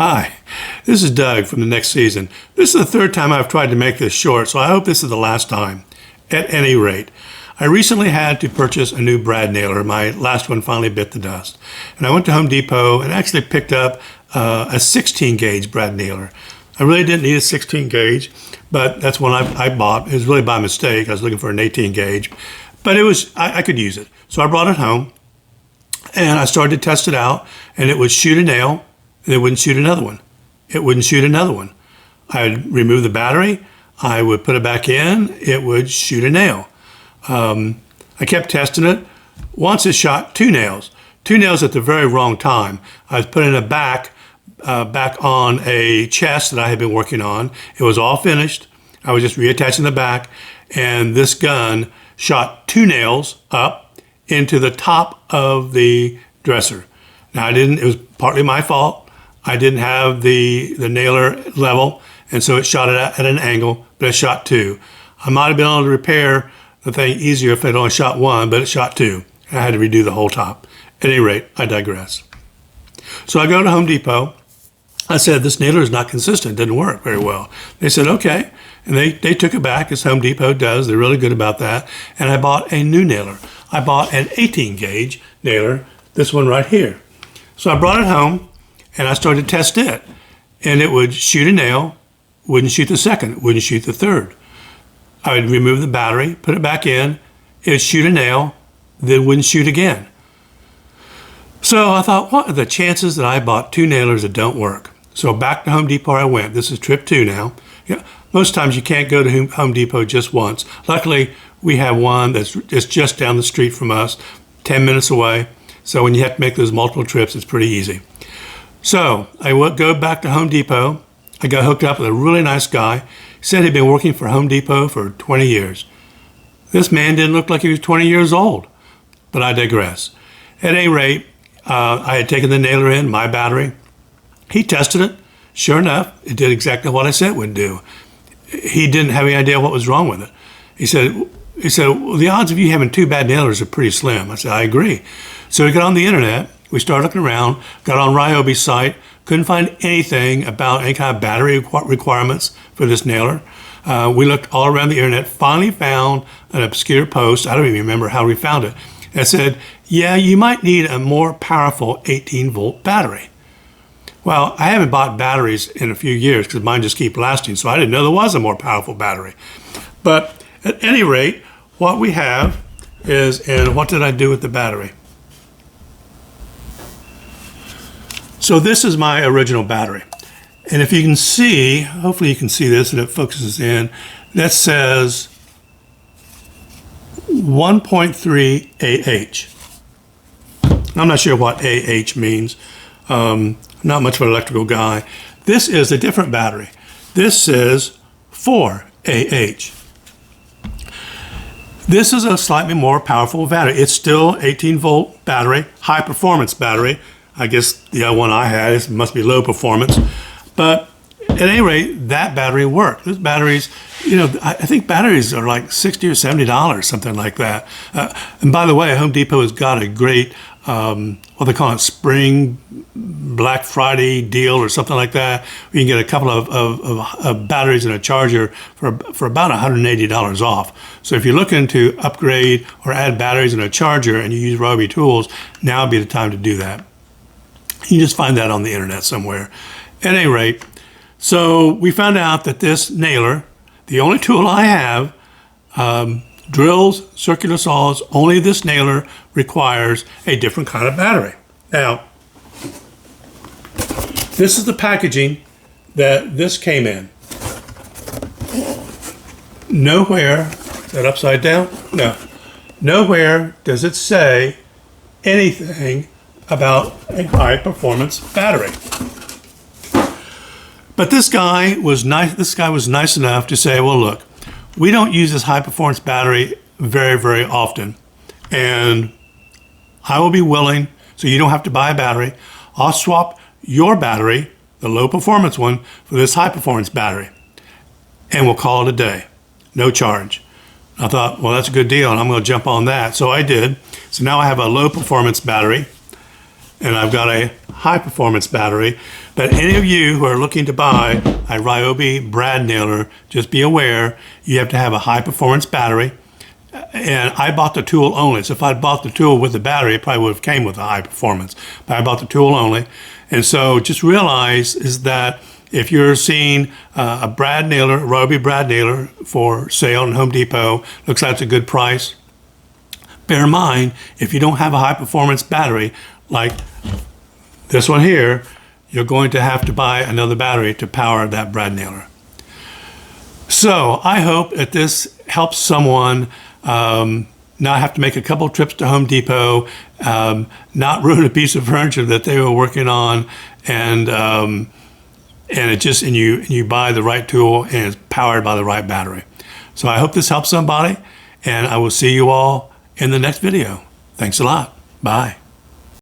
Hi, this is Doug from the next season. This is the third time I've tried to make this short, so I hope this is the last time. At any rate, I recently had to purchase a new Brad Nailer. My last one finally bit the dust. And I went to Home Depot and actually picked up a 16 gauge Brad Nailer. I really didn't need a 16 gauge, but that's one I bought. It was really by mistake. I was looking for an 18 gauge, but I could use it. So I brought it home and I started to test it out, and it would shoot a nail and it wouldn't shoot another one. It wouldn't shoot another one. I'd remove the battery, I would put it back in, it would shoot a nail. I kept testing it. Once it shot two nails at the very wrong time. I was putting it back on a chest that I had been working on. It was all finished. I was just reattaching the back, and this gun shot two nails up into the top of the dresser. Now it was partly my fault. I didn't have the nailer level, and so it shot it at an angle, but it shot two. I might have been able to repair the thing easier if it only shot one, but it shot two. I had to redo the whole top. At any rate, I digress. So I go to Home Depot. I said, this nailer is not consistent, didn't work very well. They said, okay. And they took it back, as Home Depot does. They're really good about that. And I bought a new nailer. I bought an 18 gauge nailer, this one right here. So I brought it home and I started to test it. And it would shoot a nail, wouldn't shoot the second, wouldn't shoot the third. I would remove the battery, put it back in, it would shoot a nail, then wouldn't shoot again. So I thought, what are the chances that I bought two nailers that don't work? So back to Home Depot I went. This is trip 2 now. Yeah, most times you can't go to Home Depot just once. Luckily, we have one that's just down the street from us, 10 minutes away. So when you have to make those multiple trips, it's pretty easy. So I go back to Home Depot. I got hooked up with a really nice guy. He said he'd been working for Home Depot for 20 years. This man didn't look like he was 20 years old, but I digress. At any rate, I had taken the nailer in, my battery. He tested it. Sure enough, it did exactly what I said it would do. He didn't have any idea what was wrong with it. He said, well, the odds of you having two bad nailers are pretty slim. I said, I agree. So we got on the internet. We started looking around, got on Riobi's site, couldn't find anything about any kind of battery requirements for this nailer. We looked all around the internet, finally found an obscure post. I don't even remember how we found it. It said, yeah, you might need a more powerful 18-volt battery. Well, I haven't bought batteries in a few years because mine just keep lasting, so I didn't know there was a more powerful battery. But at any rate, what we have is, and what did I do with the battery? So this is my original battery. And if you can see, hopefully you can see this and it focuses in, that says 1.3 AH. I'm not sure what AH means. Not much of an electrical guy. This is a different battery. This is 4 AH. This is a slightly more powerful battery. It's still 18-volt battery, high performance battery. I guess the other one I had must be low performance. But at any rate, that battery worked. Those batteries, I think batteries are like $60 or $70, something like that. And by the way, Home Depot has got a great, what they call it, spring Black Friday deal or something like that. You can get a couple of batteries and a charger for about $180 off. So if you're looking to upgrade or add batteries and a charger and you use Riobi tools, now would be the time to do that. You can just find that on the internet somewhere. At any rate, so we found out that this nailer, the only tool I have, drills, circular saws, only this nailer requires a different kind of battery. Now, this is the packaging that this came in. Nowhere, is that upside down? No. Nowhere does it say anything about a high performance battery. But this guy was nice enough to say, well, look, we don't use this high performance battery very, very often. And I will be willing, so you don't have to buy a battery. I'll swap your battery, the low performance one, for this high performance battery. And we'll call it a day. No charge. I thought, well, that's a good deal, and I'm going to jump on that. So I did. So now I have a low performance battery, and I've got a high performance battery. But any of you who are looking to buy a Riobi Brad Nailer, just be aware you have to have a high performance battery. And I bought the tool only. So if I'd bought the tool with the battery, it probably would have came with a high performance. But I bought the tool only. And so just realize is that if you're seeing a Brad Nailer, Riobi Brad Nailer for sale in Home Depot, looks like it's a good price. Bear in mind, if you don't have a high performance battery like this one here, you're going to have to buy another battery to power that Brad Nailer. So I hope that this helps someone not have to make a couple trips to Home Depot, not ruin a piece of furniture that they were working on, and you buy the right tool and it's powered by the right battery. So I hope this helps somebody, and I will see you all in the next video. Thanks a lot. Bye.